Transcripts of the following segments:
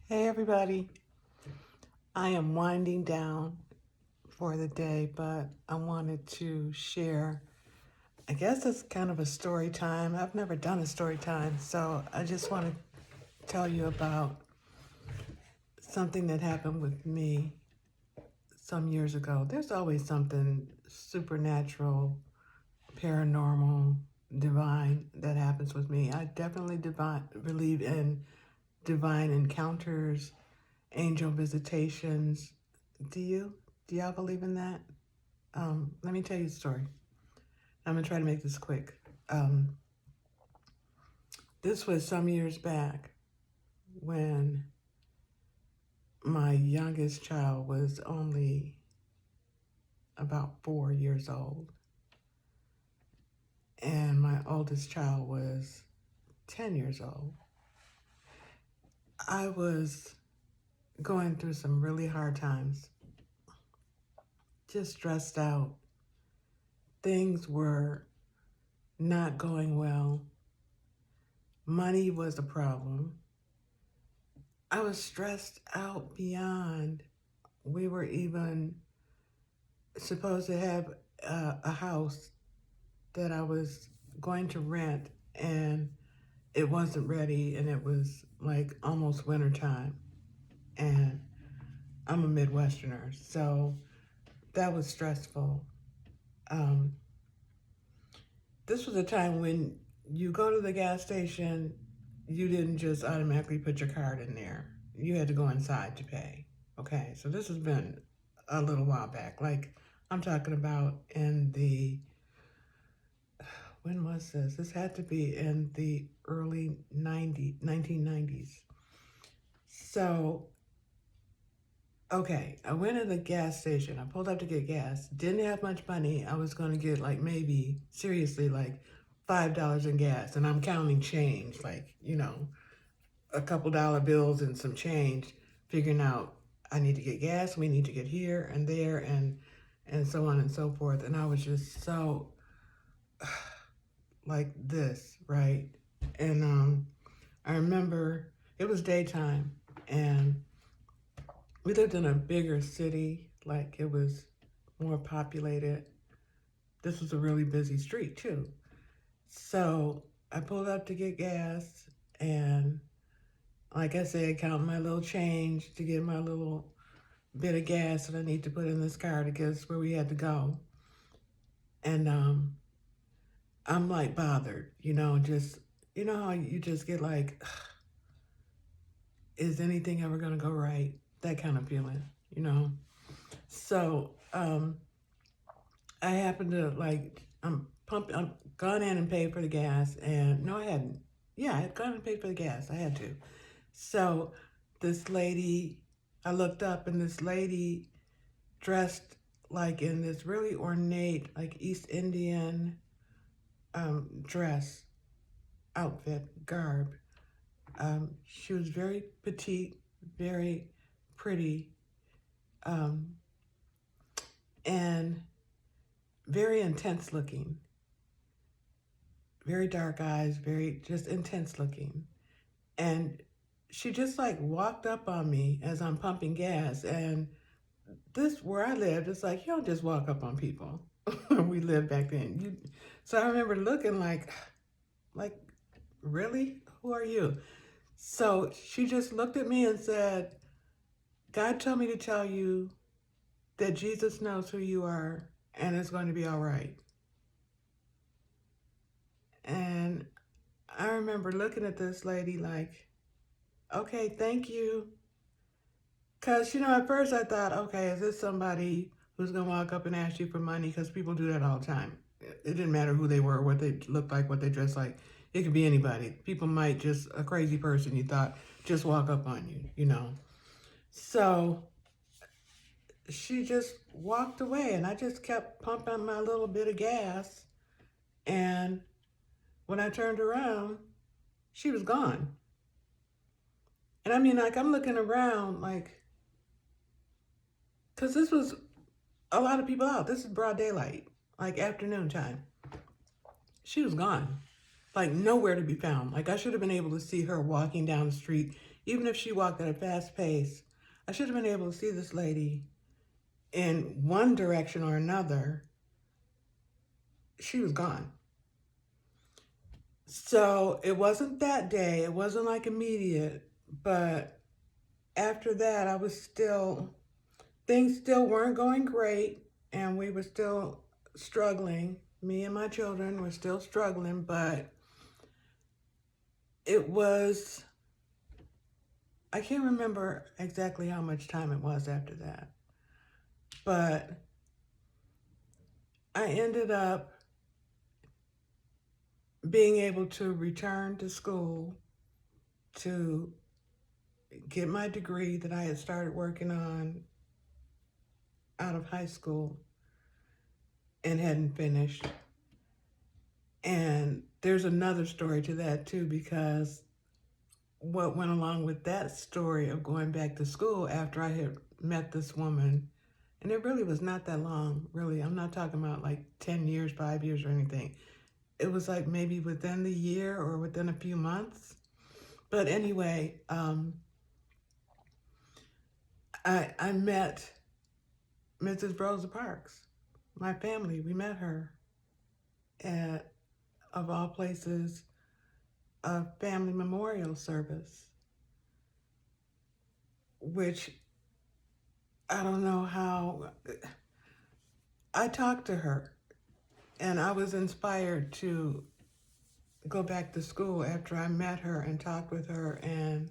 Hey everybody, I am winding down for the day, but I wanted to share, I guess it's kind of a story time. I've never done a story time, so I just want to tell you about something that happened with me some years ago. There's always something supernatural, paranormal, divine that happens with me. I definitely believe in divine encounters, angel visitations. Do you? Do y'all believe in that? Let me tell you a story. I'm gonna try to make this quick. Um, this was some years back when my youngest child was only about 4 years old, and my oldest child was 10 years old. I was going through some really hard times, just stressed out. Things were not going well. Money was a problem. I was stressed out beyond. We were even supposed to have a house that I was going to rent, and it wasn't ready, and it was like almost winter time. And I'm a Midwesterner, so that was stressful. Um, this was a time when you go to the gas station, you didn't just automatically put your card in there. You had to go inside to pay. Okay, so this has been a little while back. Like, I'm talking about in the, when was this? This had to be in the early 1990s. So, okay, I went to the gas station. I pulled up to get gas. Didn't have much money. I was going to get like maybe, seriously, like $5 in gas. And I'm counting change, like, a couple dollar bills and some change, figuring out I need to get gas, we need to get here and there, and so on and so forth. And I was just so like this, right? And I remember it was daytime, and we lived in a bigger city, like it was more populated. This was a really busy street too. So I pulled up to get gas, and like I said, counting my little change to get my little bit of gas that I need to put in this car to get us where we had to go. And I'm like bothered, just, how you just get like, is anything ever going to go right? That kind of feeling. So I happened to like, I'm gone in and paid for the gas. And no, I hadn't. Yeah, I had gone and paid for the gas. I had to. So this lady, I looked up, and this lady dressed like in this really ornate, like East Indian dress, outfit, garb. She was very petite, very pretty, um, and very intense looking. Very dark eyes, very just intense looking. And she just like walked up on me as I'm pumping gas. And this, where I lived, it's like, you don't just walk up on people. We lived back then. So I remember looking like, really? Who are you? So she just looked at me and said, God told me to tell you that Jesus knows who you are, and it's going to be all right. And I remember looking at this lady like, okay, thank you. Because, at first I thought, okay, is this somebody who's going to walk up and ask you for money? Because people do that all the time. It didn't matter who they were, what they looked like, what they dressed like. It could be anybody. People might just, a crazy person you thought, just walk up on you. So she just walked away, and I just kept pumping my little bit of gas. And when I turned around, she was gone. And I mean, like, I'm looking around, like, because this was a lot of people out. This is broad daylight, like afternoon time. She was gone, like nowhere to be found. Like, I should have been able to see her walking down the street even if she walked at a fast pace, I should have been able to see this lady in one direction or another. She was gone. So it wasn't that day, it wasn't like immediate, but after that, things still weren't going great, and we were still struggling. Me and my children were still struggling, but it was, I can't remember exactly how much time it was after that, but I ended up being able to return to school to get my degree that I had started working on out of high school and hadn't finished. And there's another story to that too, because what went along with that story of going back to school after I had met this woman, and it really was not that long, really. I'm not talking about like 10 years, 5 years or anything. It was like maybe within the year or within a few months. But anyway, I met Mrs. Rosa Parks, my family. We met her at, of all places, a family memorial service, which I don't know how. I talked to her, and I was inspired to go back to school after I met her and talked with her and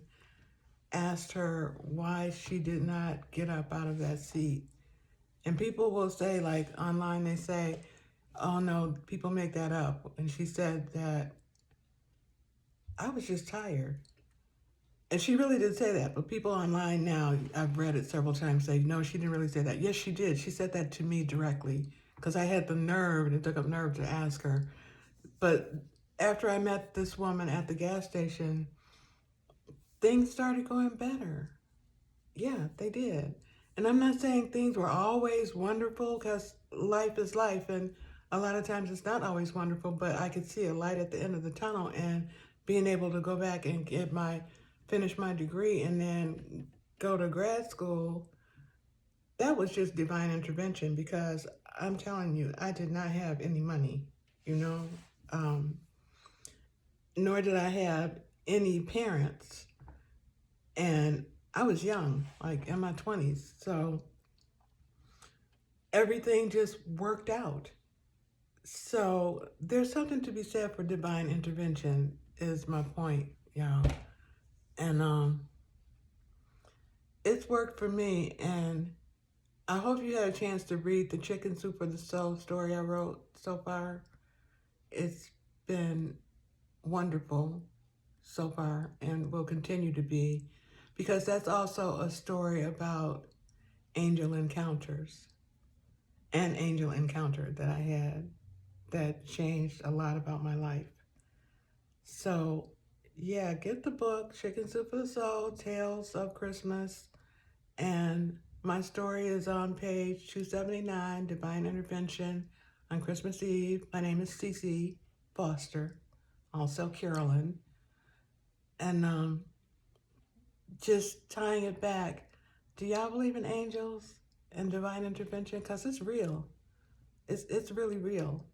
asked her why she did not get up out of that seat. And people will say, like online, they say, oh no, people make that up. And she said that I was just tired. And she really did say that, but people online now, I've read it several times, say, no, she didn't really say that. Yes, she did. She said that to me directly because I had the nerve, and it took up nerve to ask her. But after I met this woman at the gas station, things started going better. Yeah, they did. And I'm not saying things were always wonderful, because life is life, and a lot of times it's not always wonderful, but I could see a light at the end of the tunnel, and being able to go back and finish my degree and then go to grad school, that was just divine intervention, because I'm telling you, I did not have any money, you know, nor did I have any parents. And I was young, like in my 20s. So everything just worked out. So there's something to be said for divine intervention, is my point, y'all. And it's worked for me. And I hope you had a chance to read the Chicken Soup for the Soul story I wrote so far. It's been wonderful so far and will continue to be, because that's also a story about angel encounters. An angel encounter that I had that changed a lot about my life. So, yeah, get the book, Chicken Soup for the Soul, Tales of Christmas. And my story is on page 279, Divine Intervention on Christmas Eve. My name is Cece Foster, also Carolyn. And just tying it back, do y'all believe in angels and divine intervention? Because it's real. It's really real.